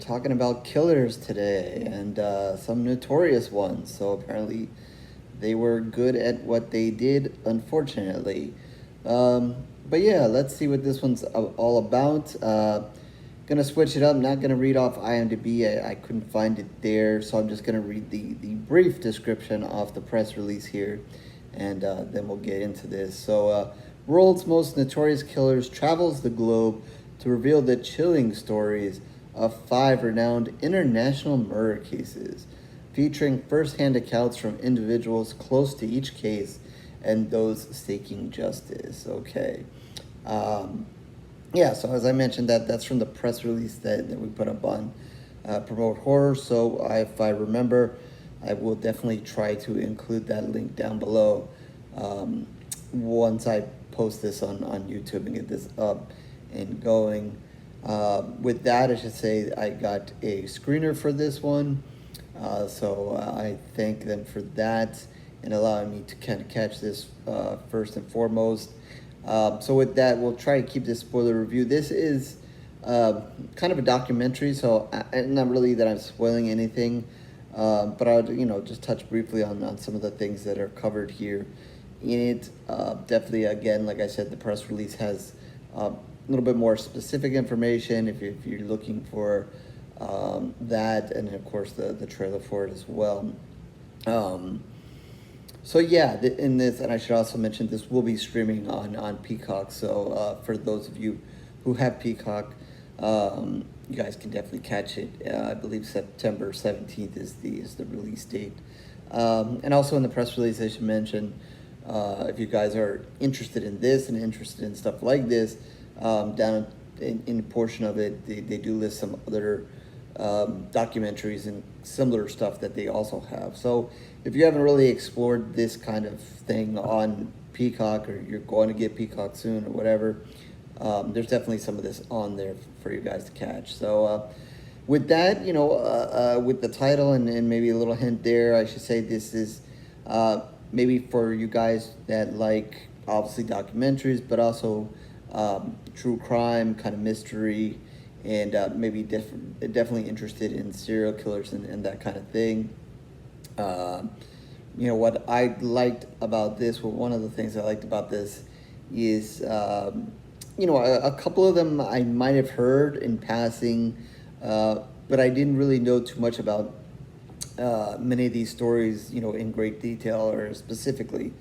talking about killers today and some notorious ones. So apparently they were good at what they did, unfortunately. But yeah, let's see what this one's all about. Gonna switch it up, not gonna read off IMDb. I couldn't find it there, so I'm just gonna read the brief description of the press release here, and then we'll get into this. So, world's most notorious killers travels the globe to reveal the chilling stories of 5 renowned international murder cases, featuring first-hand accounts from individuals close to each case and those seeking justice. Okay. Yeah, so as I mentioned, that's from the press release that we put up on Promote Horror. So if I remember, I will definitely try to include that link down below once I post this on YouTube and get this up and going. With that, I should say I got a screener for this one. So I thank them for that and allowing me to kind of catch this first and foremost. So with that, we'll try to keep this spoiler review. This is kind of a documentary, so not really that I'm spoiling anything, but I would just touch briefly on some of the things that are covered here in it. Definitely, again, like I said, the press release has a little bit more specific information if you're looking for that, and of course the trailer for it as well. So yeah, in this, and I should also mention, this will be streaming on Peacock. So for those of you who have Peacock, you guys can definitely catch it. I believe September 17th is the release date. And also in the press release, I should mention, if you guys are interested in this and interested in stuff like this, down in a portion of it, they do list some other documentaries and similar stuff that they also have. So if you haven't really explored this kind of thing on Peacock, or you're going to get Peacock soon or whatever, there's definitely some of this on there for you guys to catch. So with that, with the title and maybe a little hint there, I should say this is maybe for you guys that like, obviously, documentaries, but also true crime, kind of mystery, and maybe definitely interested in serial killers and that kind of thing. What I liked about this, well, one of the things I liked about this is, a couple of them I might have heard in passing, but I didn't really know too much about many of these stories, in great detail or specifically.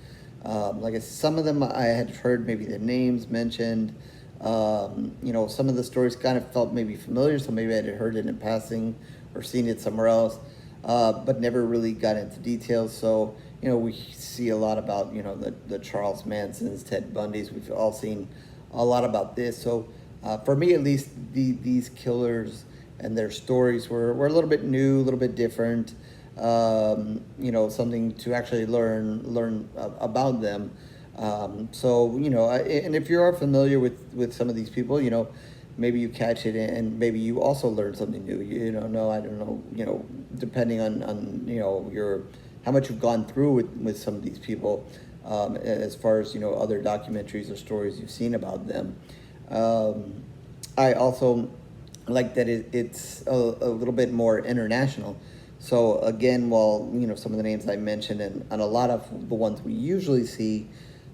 Like I said, some of them I had heard maybe the names mentioned. Some of the stories kind of felt maybe familiar, so maybe I had heard it in passing or seen it somewhere else, but never really got into details. So, we see a lot about, the Charles Mansons, Ted Bundys. We've all seen a lot about this. So, for me at least, these killers and their stories were a little bit new, a little bit different. Something to actually learn about them. And if you are familiar with some of these people, maybe you catch it and maybe you also learn something new. I don't know, depending on your how much you've gone through with some of these people, as far as other documentaries or stories you've seen about them. I also like that it's a little bit more international. So again, while some of the names I mentioned and a lot of the ones we usually see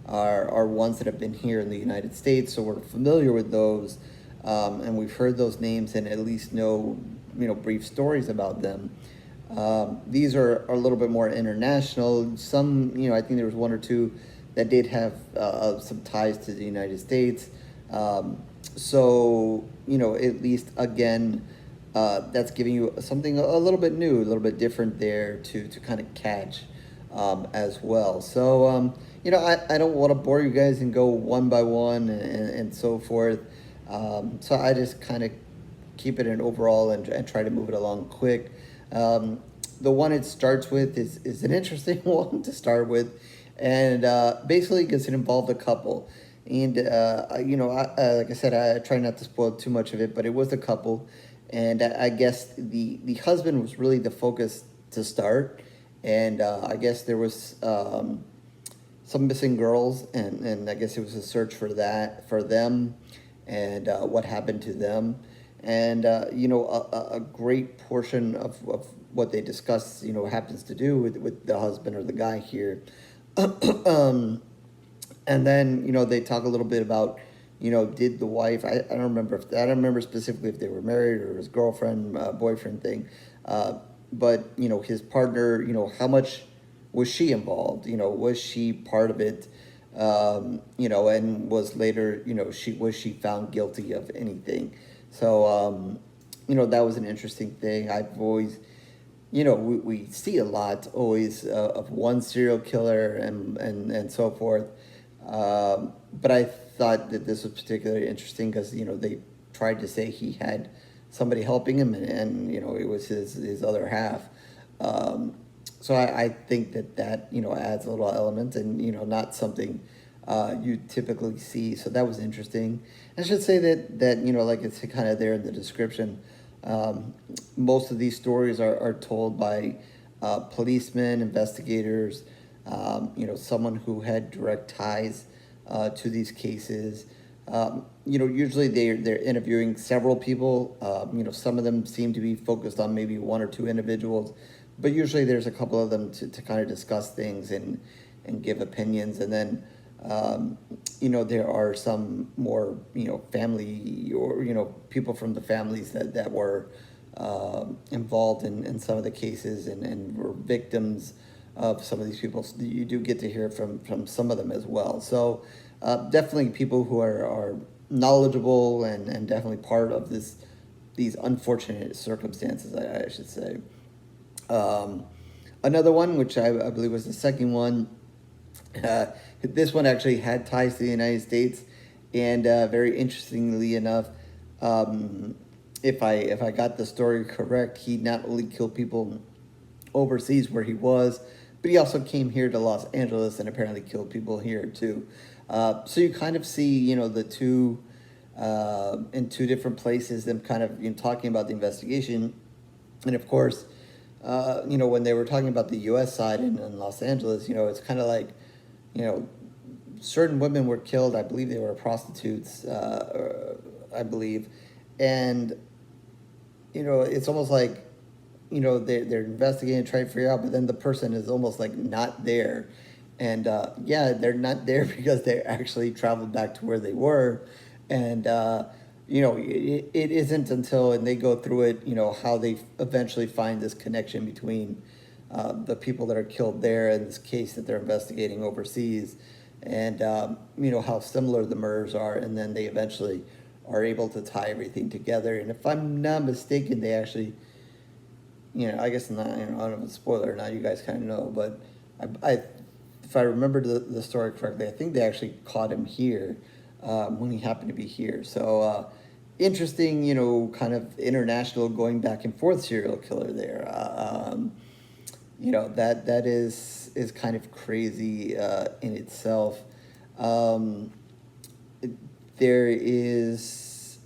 are ones that have been here in the United States, so we're familiar with those, and we've heard those names and at least know brief stories about them. These are a little bit more international. Some, I think there was one or two that did have some ties to the United States. So at least again, that's giving you something a little bit new, a little bit different there to kind of catch as well. So I don't want to bore you guys and go one by one and so forth. So I just kind of keep it in overall and try to move it along quick. The one it starts with is an interesting one to start with, and basically because it involved a couple. And, like I said, I try not to spoil too much of it, but it was a couple. And I guess the husband was really the focus to start. And I guess there was some missing girls, and I guess it was a search for them and what happened to them. And, a great portion of what they discuss, happens to do with the husband or the guy here. um, and then, they talk a little bit about, did the wife, I don't remember specifically if they were married or his girlfriend, boyfriend thing. But, his partner, how much was she involved? Was she part of it? And was later, was she found guilty of anything? So, that was an interesting thing. I've always, we see a lot always of one serial killer and so forth. But I thought that this was particularly interesting because, they tried to say he had somebody helping him and it was his other half. So I think that, adds a little element and, not something you typically see. So that was interesting. I should say that like it's kind of there in the description, most of these stories are told by policemen, investigators, someone who had direct ties to these cases. Usually they're interviewing several people. Some of them seem to be focused on maybe one or two individuals, but usually there's a couple of them to kind of discuss things and give opinions. And then, there are some more, family or, people from the families that were involved in some of the cases and were victims of some of these people. So you do get to hear from some of them as well. So definitely people who are knowledgeable and definitely part of these unfortunate circumstances, I should say. Another one, which I believe was the second one, this one actually had ties to the United States, and very interestingly enough, if I got the story correct, he not only killed people overseas where he was, but he also came here to Los Angeles and apparently killed people here too. So you kind of see, the two in two different places, them kind of talking about the investigation, and of course, when they were talking about the U.S. side in Los Angeles, it's kind of like, certain women were killed. I believe they were prostitutes, I believe. And, it's almost like, they're investigating, trying to figure out, but then the person is almost like not there. And, they're not there because they actually traveled back to where they were. And, it isn't until, and they go through it, how they eventually find this connection between the people that are killed there in this case that they're investigating overseas, and how similar the murders are, and then they eventually are able to tie everything together. And if I'm not mistaken, they actually, I guess not, I don't know if it's a spoiler or not, you guys kind of know, but I if I remember the story correctly, I think they actually caught him here when he happened to be here. So interesting, kind of international going back and forth serial killer there. That is kind of crazy in itself. There is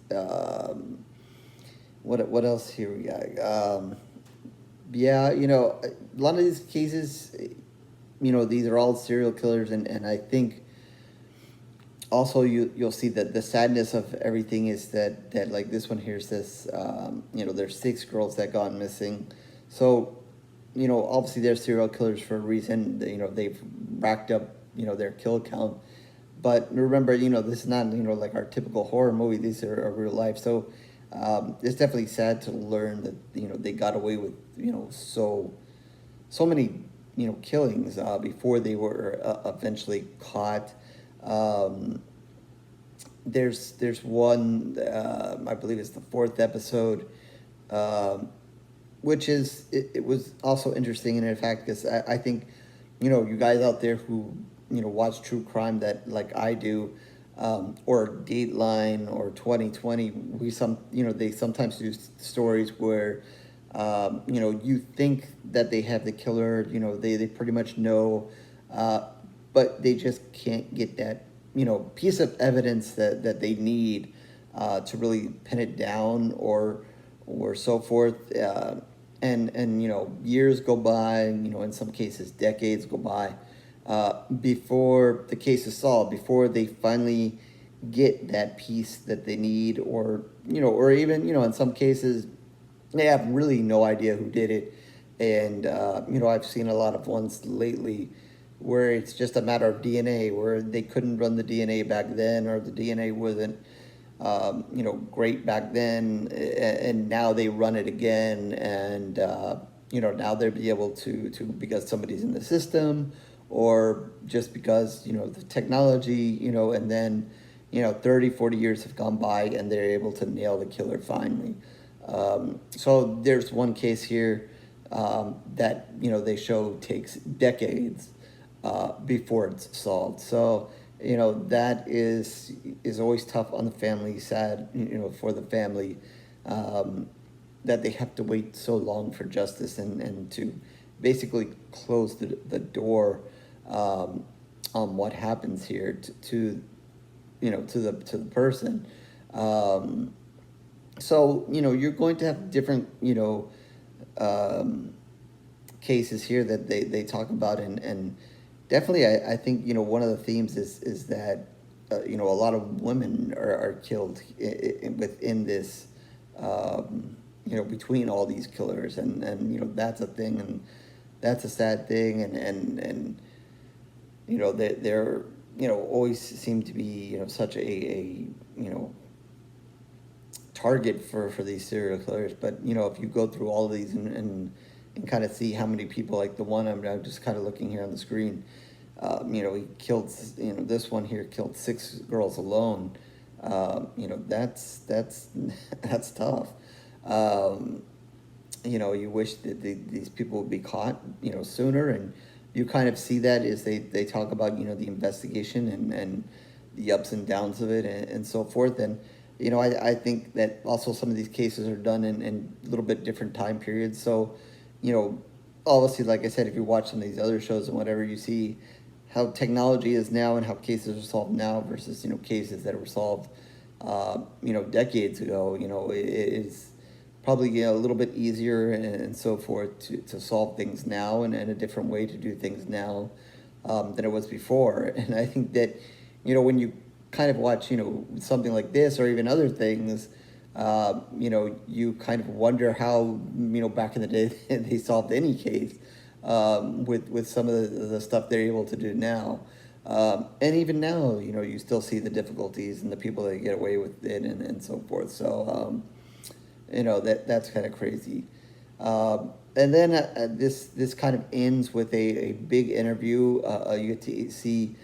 what else here we got? A lot of these cases, these are all serial killers, and I think also you'll see that the sadness of everything is that like this one here says, there's 6 girls that gone missing. So, obviously they're serial killers for a reason. They've racked up, their kill count. But remember, this is not, like our typical horror movie. These are real life. So it's definitely sad to learn that, they got away with, so many, killings before they were eventually caught. There's one, I believe it's the 4th episode, which is, it was also interesting, and in fact, because I think, you guys out there who, watch true crime that like I do, or Dateline or 2020, they sometimes do stories where, you think that they have the killer, they pretty much know, but they just can't get that, piece of evidence that they need to really pin it down or so forth. And years go by, in some cases decades go by before the case is solved, before they finally get that piece that they need, or or even in some cases they have really no idea who did it. And I've seen a lot of ones lately where it's just a matter of DNA, where they couldn't run the DNA back then, or the DNA wasn't great back then, and now they run it again, and now they'll be able to because somebody's in the system, or just because the technology, and then 30, 40 years have gone by and they're able to nail the killer finally. So there's one case here that they show takes decades before it's solved. So that is always tough on the family, sad for the family, that they have to wait so long for justice, and to basically close the door on what happens here to the person. So you're going to have different cases here that they talk about, and definitely I think one of the themes is that a lot of women are killed within this, between all these killers, and that's a thing, and that's a sad thing, and they're always seem to be such a target for these serial killers. But if you go through all of these and kind of see how many people, like the one I'm just kind of looking here on the screen, he killed, this one here killed 6 girls alone. That's that's tough. You wish that these people would be caught sooner, and you kind of see that as they talk about the investigation and the ups and downs of it, and so forth. And I think that also some of these cases are done in a little bit different time periods. So obviously, like I said, if you watch some of these other shows and whatever, you see how technology is now and how cases are solved now versus cases that were solved decades ago. It is probably a little bit easier and so forth to solve things now, and a different way to do things now than it was before. And I think that when you kind of watch something like this, or even other things, you kind of wonder how back in the day they solved any case with some of the stuff they're able to do now. And even now, you still see the difficulties and the people that get away with it, and so forth. So that's kind of crazy. And then this kind of ends with a big interview. You get to see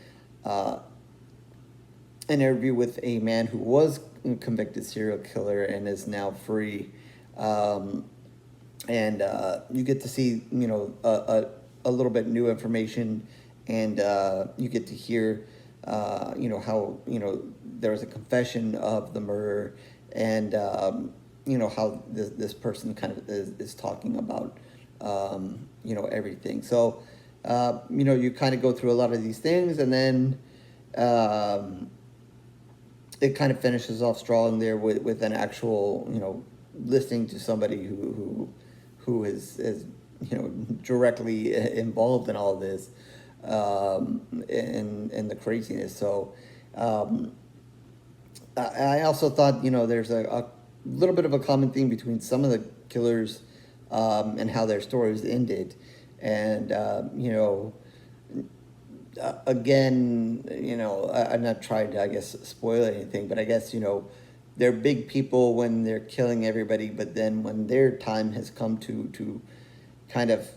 an interview with a man who was a convicted serial killer and is now free. And you get to see a little bit new information, and you get to hear how there was a confession of the murder, and how this person kind of is talking about everything. So you kind of go through a lot of these things, and then it kind of finishes off strong there with an actual listening to somebody who is directly involved in all this, and the craziness. So I also thought there's a little bit of a common theme between some of the killers and how their stories ended, and again, I'm not trying to, I guess, spoil anything, but I guess they're big people when they're killing everybody, but then when their time has come to kind of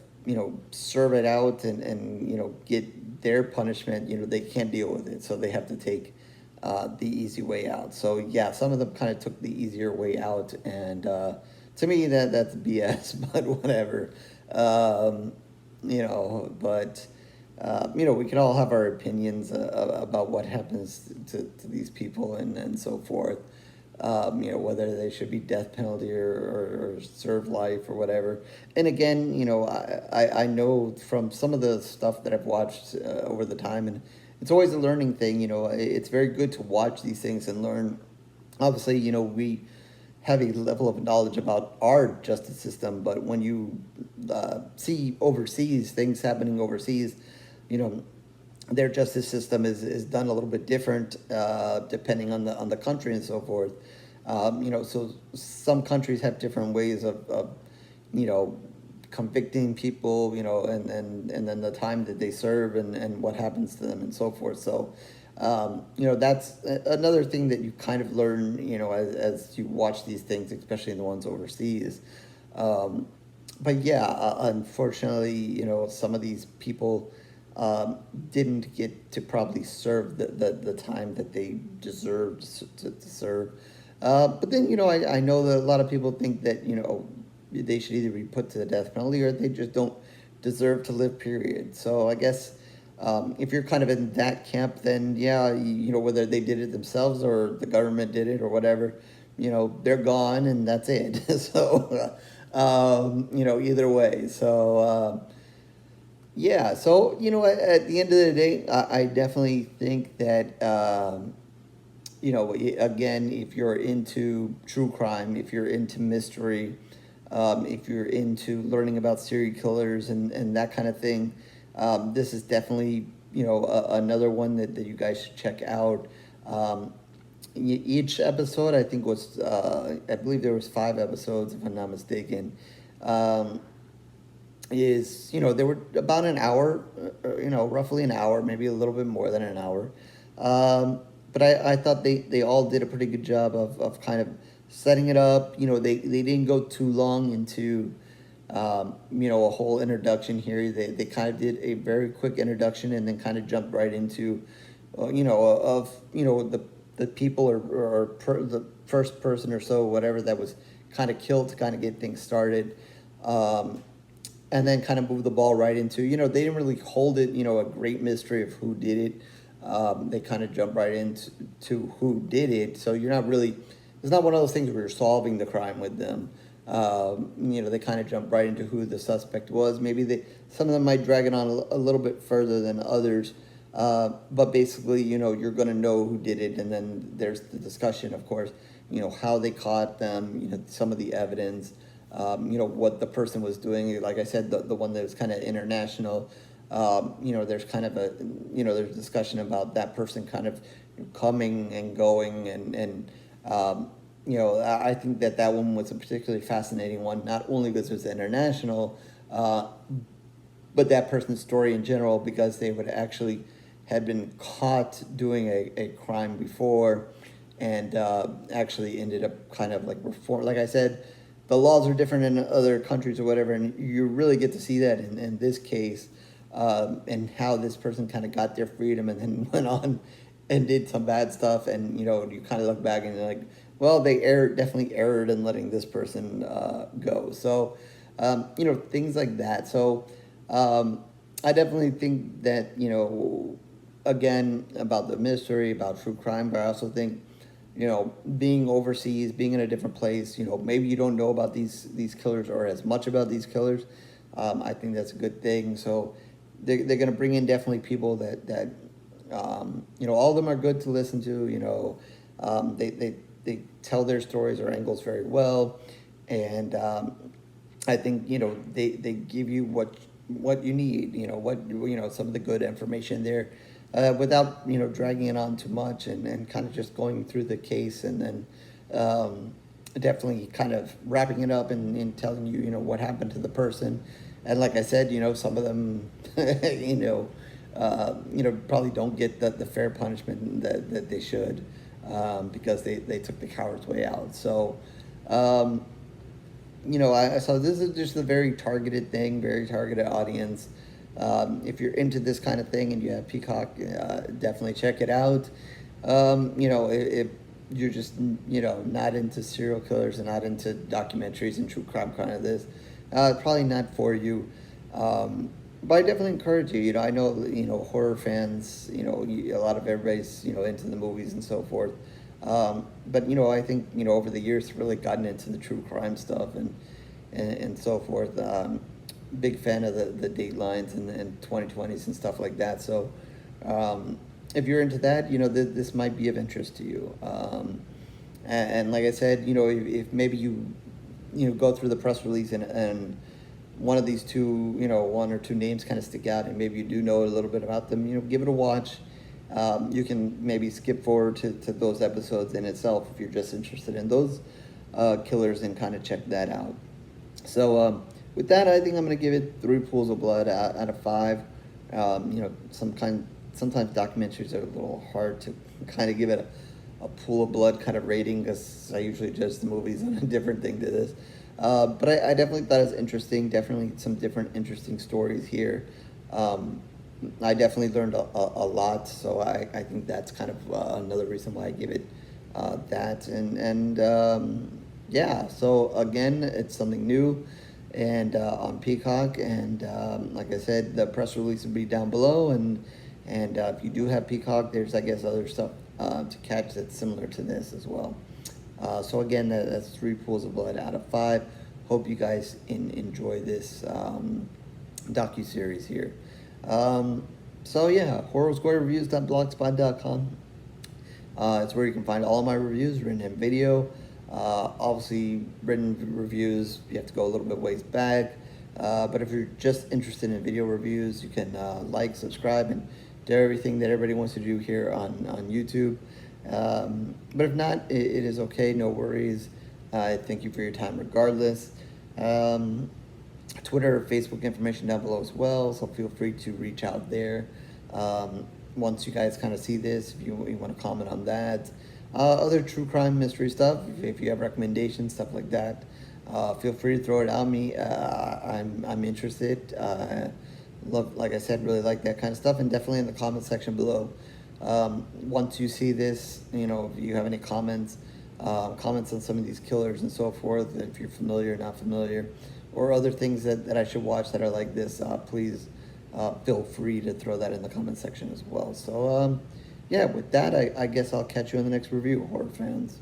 serve it out and get their punishment, they can't deal with it, so they have to take the easy way out. So yeah, some of them kind of took the easier way out, and to me that's BS, but whatever. But we can all have our opinions about what happens to these people, and so forth. Whether they should be death penalty or serve life or whatever. And again, I know from some of the stuff that I've watched over the time, and it's always a learning thing. It's very good to watch these things and learn. Obviously, we have a level of knowledge about our justice system, but when you see overseas, things happening overseas, their justice system is done a little bit different depending on the country and so forth. So some countries have different ways of you know, convicting people, and then the time that they serve and what happens to them and so forth. So, that's another thing that you kind of learn, as you watch these things, especially the ones overseas. But yeah, unfortunately, some of these people didn't get to probably serve the time that they deserved to serve. But then, I know that a lot of people think that, they should either be put to the death penalty or they just don't deserve to live, period. So I guess if you're kind of in that camp, then yeah, whether they did it themselves or the government did it or whatever, they're gone and that's it. So, either way. So, yeah, so, at the end of the day, I definitely think that, again, if you're into true crime, if you're into mystery, if you're into learning about serial killers and that kind of thing, this is definitely, another one that you guys should check out. Each episode, I think, was, I believe there was 5 episodes, if I'm not mistaken. They were about an hour, roughly an hour, maybe a little bit more than an hour. But I thought they all did a pretty good job of kind of setting it up. They didn't go too long into, a whole introduction here. They kind of did a very quick introduction and then kind of jumped right into, the people or the first person or so, whatever, that was kind of killed to kind of get things started. And then kind of move the ball right into, they didn't really hold it, a great mystery of who did it. They kind of jump right into who did it. So you're not really, it's not one of those things where you're solving the crime with them. They kind of jump right into who the suspect was. Maybe some of them might drag it on a little bit further than others. But basically, you're going to know who did it. And then there's the discussion, of course, how they caught them, some of the evidence. What the person was doing. Like I said, the one that was kind of international, there's kind of there's discussion about that person kind of coming and going and I think that one was a particularly fascinating one, not only because it was international, but that person's story in general, because they would actually had been caught doing a crime before and actually ended up kind of like reform. Like I said, the laws are different in other countries or whatever, and you really get to see that in this case, and how this person kind of got their freedom and then went on and did some bad stuff, and you kind of look back and you're like, well, they definitely erred in letting this person go. So, things like that. So, I definitely think that, again, about the mystery, about true crime, but I also think, being overseas, being in a different place, maybe you don't know about these killers or as much about these killers. I think that's a good thing. So they're going to bring in definitely people that all of them are good to listen to. They tell their stories or angles very well. And I think, they give you what you need, some of the good information there. Without dragging it on too much and kind of just going through the case and then definitely kind of wrapping it up and telling you what happened to the person. And like I said, some of them probably don't get the fair punishment that they should, because they took the coward's way out. So so this is just a very targeted thing, very targeted audience. If you're into this kind of thing and you have Peacock, definitely check it out. If you're just, not into serial killers and not into documentaries and true crime kind of this, probably not for you. But I definitely encourage you. I know, horror fans, a lot of everybody's, into the movies and so forth. But, I think, over the years, really gotten into the true crime stuff and so forth. Big fan of the Datelines and 2020s and stuff like that. So if you're into that, this might be of interest to you. And like I said, if maybe you go through the press release and one of these two, one or two names kind of stick out, and maybe you do know a little bit about them, give it a watch. You can maybe skip forward to those episodes in itself if you're just interested in those killers, and kind of check that out. So with that, I think I'm going to give it 3 pools of blood out of 5. Sometimes documentaries are a little hard to kind of give it a pool of blood kind of rating, because I usually judge the movies on a different thing to this. But I definitely thought it was interesting. Definitely some different interesting stories here. I definitely learned a lot, so I think that's kind of another reason why I give it that. Yeah, so again, it's something new, and on Peacock, and like I said, the press release will be down below, and if you do have Peacock, there's, I guess, other stuff to catch that's similar to this as well. So again, that's 3 pools of blood out of 5. Hope you guys enjoy this docuseries here. So yeah, horrorscorereviews.blogspot.com. It's where you can find all of my reviews, written and video. Obviously, written reviews, you have to go a little bit ways back. But if you're just interested in video reviews, you can like, subscribe, and do everything that everybody wants to do here on YouTube. But if not, it is okay, no worries. I thank you for your time regardless. Twitter, Facebook information down below as well, so feel free to reach out there. Once you guys kind of see this, if you want to comment on that. Other true crime mystery stuff, if you have recommendations, stuff like that, feel free to throw it at me. I'm interested. Love, like I said, really like that kind of stuff, and definitely in the comment section below. Once you see this, if you have any comments on some of these killers and so forth, if you're familiar or not familiar, or other things that I should watch that are like this, please feel free to throw that in the comment section as well. So yeah, with that, I guess I'll catch you in the next review, horror fans.